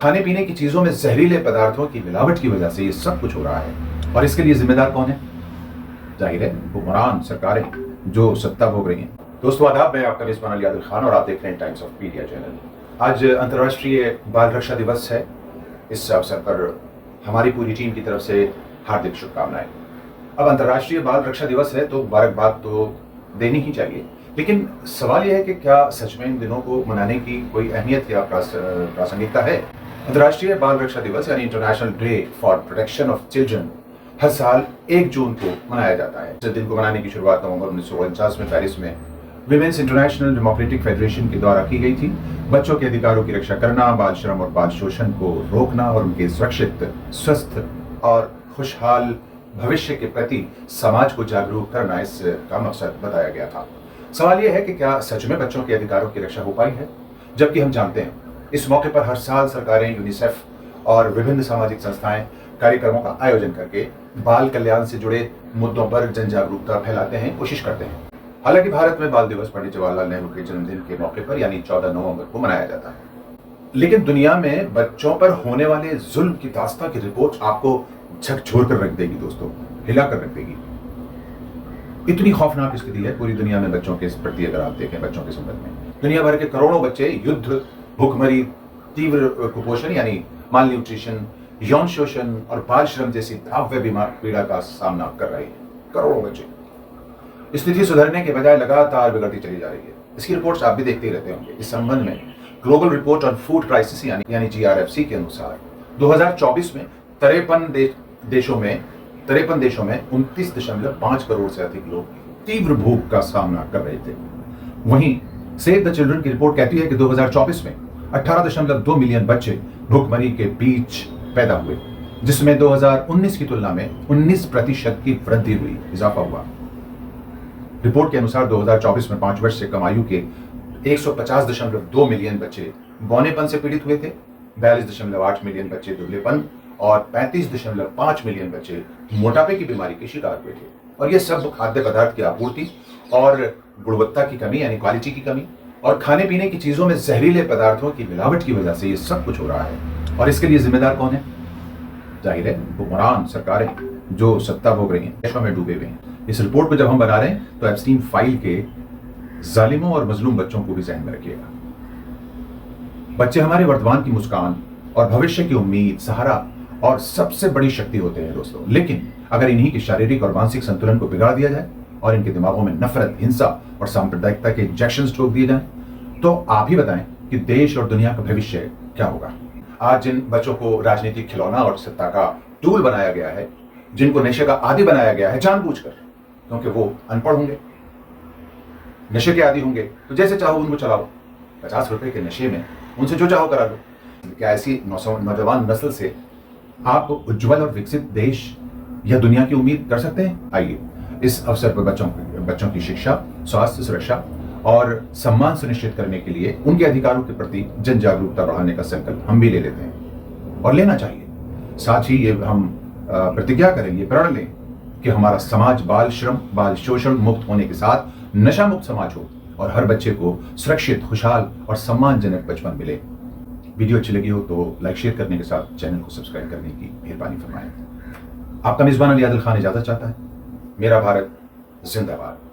खाने पीने की चीजों में जहरीले पदार्थों की मिलावट की वजह से ये सब कुछ हो रहा है। और इसके लिए जिम्मेदार कौन है? जाहिर है हुक्मरान सरकारें जो सत्ता भोग रही हैं। दोस्तों आदाब, मैं आपका मेजबान अली आदिल खान और आप देख रहे हैं टाइम्स ऑफ मीडिया चैनल। आज अंतर्राष्ट्रीय बाल रक्षा दिवस है। इस अवसर पर हमारी पूरी टीम की तरफ से हार्दिक शुभकामनाएं। अब अंतर्राष्ट्रीय बाल रक्षा दिवस है तो मुबारकबाद तो देनी ही चाहिए, लेकिन सवाल यह है कि क्या सच में इन दिनों को मनाने की कोई अहमियत या प्रासंगिकता है? अंतर्राष्ट्रीय बाल रक्षा दिवस यानी international day for protection of children हर साल 1 जून को मनाया जाता है। इस दिन को मनाने की शुरुआत नवंबर 1949 में पेरिस में विमेंस इंटरनेशनल डेमोक्रेटिक फेडरेशन के द्वारा की गई थी। बच्चों के अधिकारों की रक्षा करना, बाल श्रम और बाल शोषण को रोकना और उनके सुरक्षित, स्वस्थ और खुशहाल भविष्य के प्रति समाज को जागरूक करना इसका मकसद बताया गया था। सवाल यह है कि क्या सच में बच्चों के अधिकारों की रक्षा हो पाई है? जबकि हम जानते हैं इस मौके पर हर साल सरकारें, यूनिसेफ और विभिन्न सामाजिक संस्थाएं कार्यक्रमों का आयोजन करके बाल कल्याण से जुड़े मुद्दों पर जन जागरूकता फैलाते हैं, कोशिश करते हैं। हालांकि भारत में बाल दिवस पंडित जवाहरलाल नेहरू के जन्मदिन के मौके पर यानी 14 नवंबर को मनाया जाता है। लेकिन दुनिया में बच्चों पर होने वाले जुल्म की दास्तां की रिपोर्ट आपको झकझोर कर रख देगी दोस्तों, हिला कर रख देगी। इतनी खौफनाक स्थिति है पूरी दुनिया में बच्चों के प्रति। अगर आप देखें बच्चों के संबंध में दुनिया भर के करोड़ों बच्चे युद्ध, भूखमरी, तीव्र कुपोषण यानी माल न्यूट्रिशन, यौन शोषण और बाल श्रम जैसी भयावह बीमार पीड़ा का सामना कर रहे हैं। करोड़ों बच्चे। स्थिति सुधरने के बजाय लगातार बिगड़ती चली जा रही है। इसकी रिपोर्ट्स आप भी देखते ही रहते होंगे। इस संबंध में global report on food crisis यानी GRFC के अनुसार 2024 में 53 देशों में 29.5 करोड़ से अधिक लोग तीव्र भूख का सामना कर रहे थे। वहीं सेव द चिल्ड्रन की रिपोर्ट कहती है कि 2024 में 18.2 मिलियन बच्चे भूखमरी के बीच पैदा हुए, जिसमें 2019 की तुलना में 19% की वृद्धि हुई, इजाफा हुआ। रिपोर्ट के अनुसार 2024 में 5 वर्ष से कम आयु के 150.2 मिलियन बच्चे बौनेपन से पीड़ित हुए थे, 42.8 मिलियन बच्चे दुबलेपन और 35.5 मिलियन बच्चे मोटापे की बीमारी के शिकार हुए थे। और यह सब खाद्य पदार्थ की आपूर्ति और गुणवत्ता की कमी यानी क्वालिटी की कमी और खाने पीने की चीजों में जहरीले पदार्थों की मिलावट की वजह से ये सब कुछ हो रहा है। और इसके लिए जिम्मेदार कौन है? जाहिर है हुक्मरान सरकारें जो सत्ता भोग रही हैं, देशों में डूबे हुए हैं। इस रिपोर्ट को जब हम बना रहे हैं तो एप्स्टीन फाइल के जालिमों और मजलूम बच्चों को भी ध्यान में रखिएगा। बच्चे हमारे वर्तमान की मुस्कान और भविष्य की उम्मीद, सहारा और सबसे बड़ी शक्ति होते हैं दोस्तों। लेकिन अगर इन्हीं के शारीरिक और मानसिक संतुलन को बिगाड़ दिया जाए और इनके दिमागों में नफरत, हिंसा और सांप्रदायिकता के इंजेक्शंस ठोक दिए जाएं, तो आप ही बताएं कि देश और दुनिया का भविष्य क्या होगा। आज जिन बच्चों को राजनीतिक खिलौना और सत्ता का टूल बनाया गया है, जिनको नशे का आदी बनाया गया है जानबूझकर, क्योंकि वो अनपढ़ होंगे, नशे के आदी होंगे, तो जैसे चाहो उनको चलाओ। 50 रुपए के नशे में उनसे जो चाहो करा लो। क्या ऐसी नौजवान नस्ल से आप उज्जवल और विकसित देश या दुनिया की उम्मीद कर सकते हैं? आइए इस अवसर पर बच्चों की शिक्षा, स्वास्थ्य, सुरक्षा और सम्मान सुनिश्चित करने के लिए उनके अधिकारों के प्रति जन जागरूकता बढ़ाने का संकल्प हम भी ले लेते हैं और लेना चाहिए। साथ ही ये हम प्रतिज्ञा करें, ये प्रण लें कि हमारा समाज बाल श्रम, बाल शोषण मुक्त होने के साथ नशा मुक्त समाज हो और हर बच्चे को सुरक्षित, खुशहाल और सम्मानजनक बचपन मिले। वीडियो अच्छी लगी हो तो लाइक, शेयर करने के साथ चैनल को सब्सक्राइब करने की मेहरबानी फरमाएं। आपका मेजबान अली आदिल खान इजाजत चाहता है। मेरा भारत जिंदाबाद।